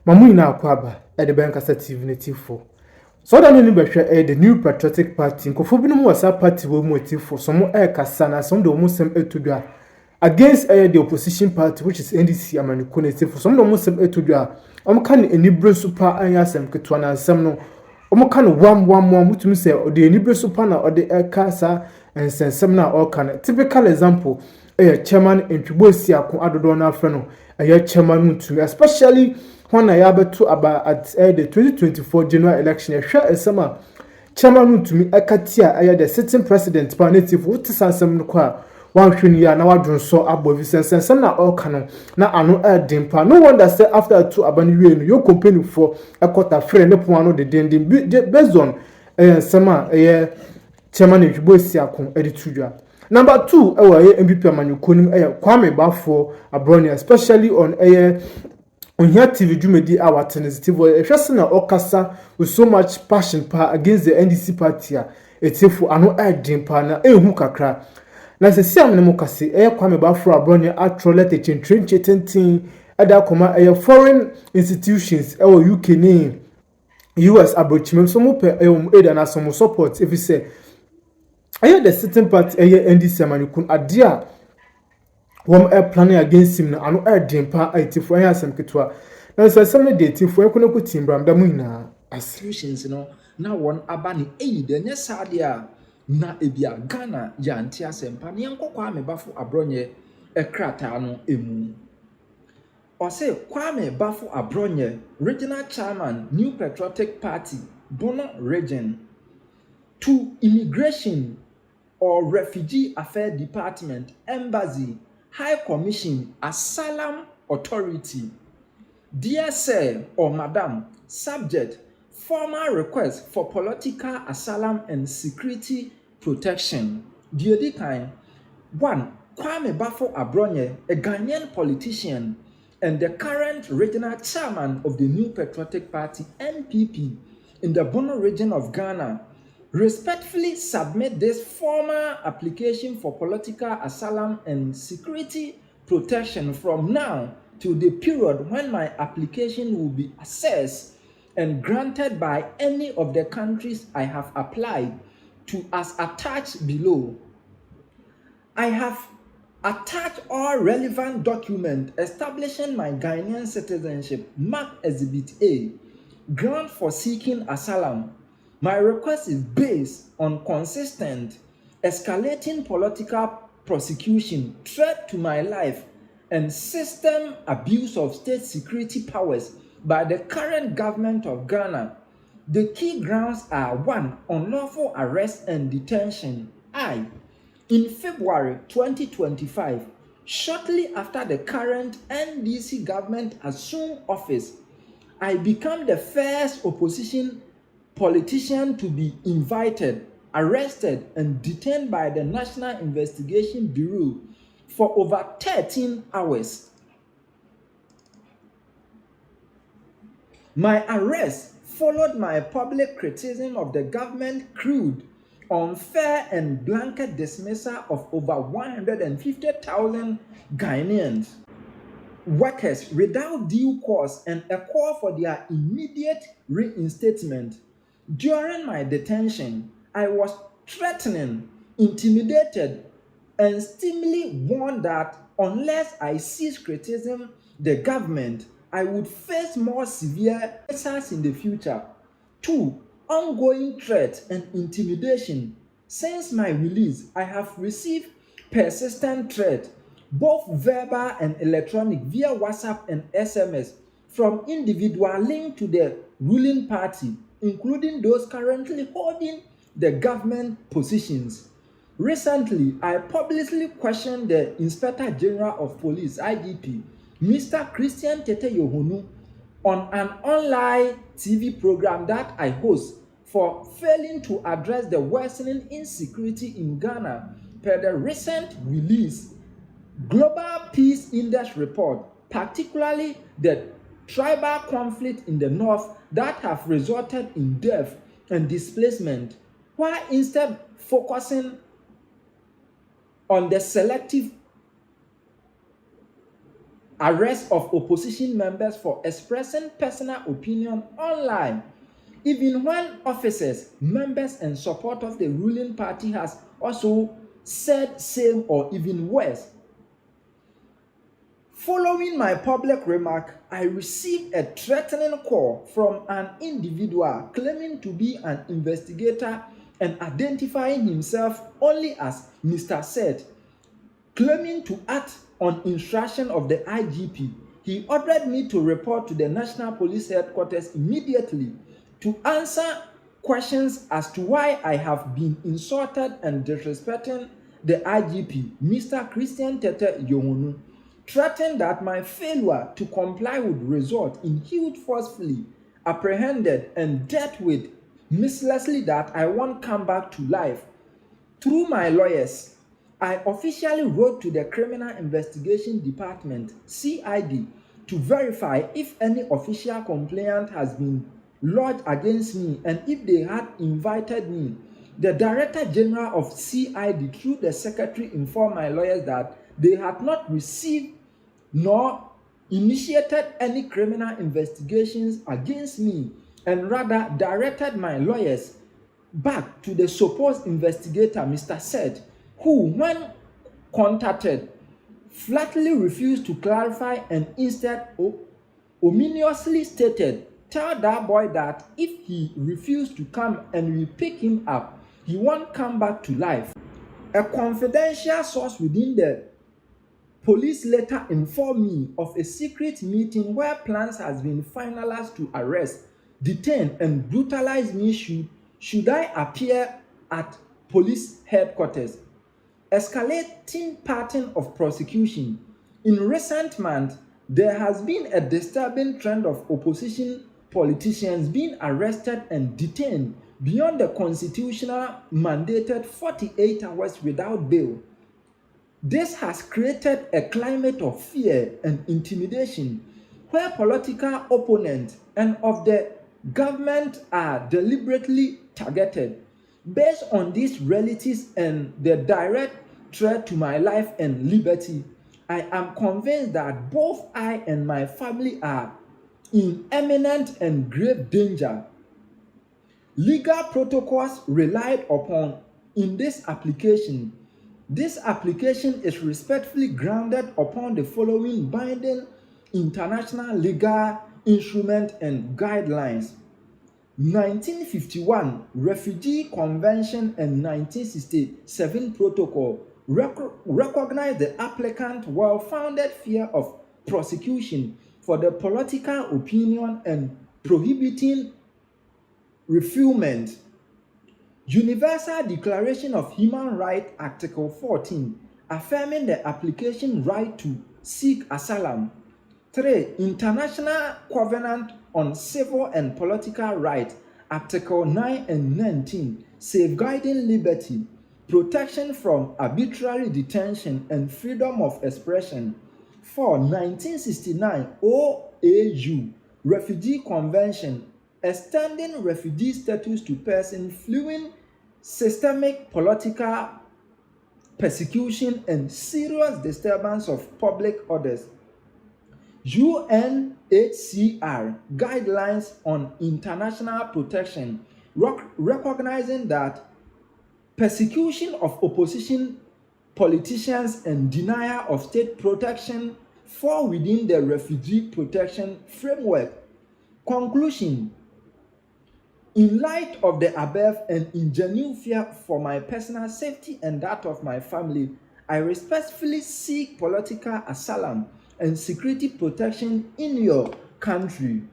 Mamuina Akwaba at the bank assertive for. So that any better the new patriotic party, Kofobino was a party will motive for some more air casana, some the Muslim to against the opposition party, which is NDC Amanukunity for some of the Muslim to can any brain super ayasem Ketwana some no. Can one, which means say or the Nibra Supana or the air casa and send some now all can. Typical example, a chairman in Tribosia Adodona Feno, a chairman to especially when I have to about at the 2024 general election, a share a summer chairman to me a katia I the sitting president native what is some qua 1 year now I don't so above and some now all canon now I know a dimper. No wonder say after 2 abandon your company for a quarter friend upon the dending based on summer a chairman in Bosia editorial. Number 2, our MVP Manukunim Kwame Bafo Abronye, especially on on here TV Jumedi our alternative a na okasa with so much passion against the NDC party etifu ano edimpa na ehu kakra na se siam ne mokase Kwame Bafo Abronye atrole te chentin ada koma foreign institutions UK ni US abrochimem so mo pe eda na so support if you say the sitting party NDC Manukun adia planning against him na ano dimpa etifu ayasem ketwa. Now, so some dating for a team, Bramdamina. Solutions, now one abani the Nesadia na ebia Ghana Jantia Sempa, Nyanko Kwame Bafo Abronye, a cratano emu. Or say Kwame Bafo Abronye, regional chairman, New Patriotic Party, Bono Region, to Immigration or Refugee Affairs Department, Embassy, High Commission, Asylum Authority. Dear Sir or Madam, subject, formal request for political asylum and security protection. Dear Dekan, 1. Kwame Bafo Abronye, a Ghanaian politician and the current regional chairman of the New Patriotic Party, NPP, in the Bono region of Ghana, respectfully submit this formal application for political asylum and security protection from now to the period when my application will be assessed and granted by any of the countries I have applied to as attached below. I have attached all relevant documents establishing my Ghanaian citizenship, marked Exhibit A, ground for seeking asylum. My request is based on consistent, escalating political prosecution, threat to my life, and system abuse of state security powers by the current government of Ghana. The key grounds are 1. Unlawful arrest and detention. In February 2025, shortly after the current NDC government assumed office, I became the first opposition politician to be invited, arrested, and detained by the National Investigation Bureau for over 13 hours. My arrest followed my public criticism of the government crude, unfair, and blanket dismissal of over 150,000 Ghanaians workers without due cause and a call for their immediate reinstatement. During my detention, I was threatened, intimidated, and stimuli warned that unless I cease criticism the government, I would face more severe measures in the future. 2. Ongoing threat and intimidation. Since my release, I have received persistent threat, both verbal and electronic, via WhatsApp and SMS, from individuals linked to the ruling party, including those currently holding the government positions. Recently, I publicly questioned the Inspector General of Police, IGP, Mr. Christian Tete Yohonu, on an online TV program that I host for failing to address the worsening insecurity in Ghana per the recent release Global Peace Index report, particularly the tribal conflict in the north that have resulted in death and displacement, while instead focusing on the selective arrest of opposition members for expressing personal opinion online, even when officers, members, and support of the ruling party has also said same or even worse. Following my public remark, I received a threatening call from an individual claiming to be an investigator and identifying himself only as Mr. Said, claiming to act on instruction of the IGP. He ordered me to report to the National Police Headquarters immediately to answer questions as to why I have been insulted and disrespecting the IGP, Mr. Christian Tete Yomunu, threatened that my failure to comply would result in huge forcefully apprehended and dealt with mercilessly, that I won't come back to life. Through my lawyers, I officially wrote to the Criminal Investigation Department, CID, to verify if any official complaint has been lodged against me and if they had invited me. The Director General of CID, through the Secretary, informed my lawyers that they had not received nor initiated any criminal investigations against me, and rather directed my lawyers back to the supposed investigator, Mr. Said, who, when contacted, flatly refused to clarify and instead ominously stated, "Tell that boy that if he refused to come and we pick him up, he won't come back to life." A confidential source within the police later informed me of a secret meeting where plans has been finalized to arrest, detain, and brutalize me should I appear at police headquarters. Escalating pattern of prosecution. In recent months, there has been a disturbing trend of opposition politicians being arrested and detained beyond the constitutional mandated 48 hours without bail. This has created a climate of fear and intimidation where political opponents and of the government are deliberately targeted. Based on these realities and the direct threat to my life and liberty, I am convinced that both I and my family are in imminent and grave danger. Legal protocols relied upon in this application. This application is respectfully grounded upon the following binding international legal instruments and guidelines: 1951 Refugee Convention and 1967 Protocol recognize the applicant's well-founded fear of prosecution for the political opinion and prohibiting refoulement. Universal Declaration of Human Rights, Article 14, affirming the application right to seek asylum. 3. International Covenant on Civil and Political Rights, Article 9 and 19, safeguarding liberty, protection from arbitrary detention, and freedom of expression. 4. 1969 OAU Refugee Convention, extending refugee status to persons fleeing systemic political persecution and serious disturbance of public orders. UNHCR guidelines on international protection, recognizing that persecution of opposition politicians and denial of state protection fall within the refugee protection framework. Conclusion: in light of the above and in genuine fear for my personal safety and that of my family, I respectfully seek political asylum and security protection in your country.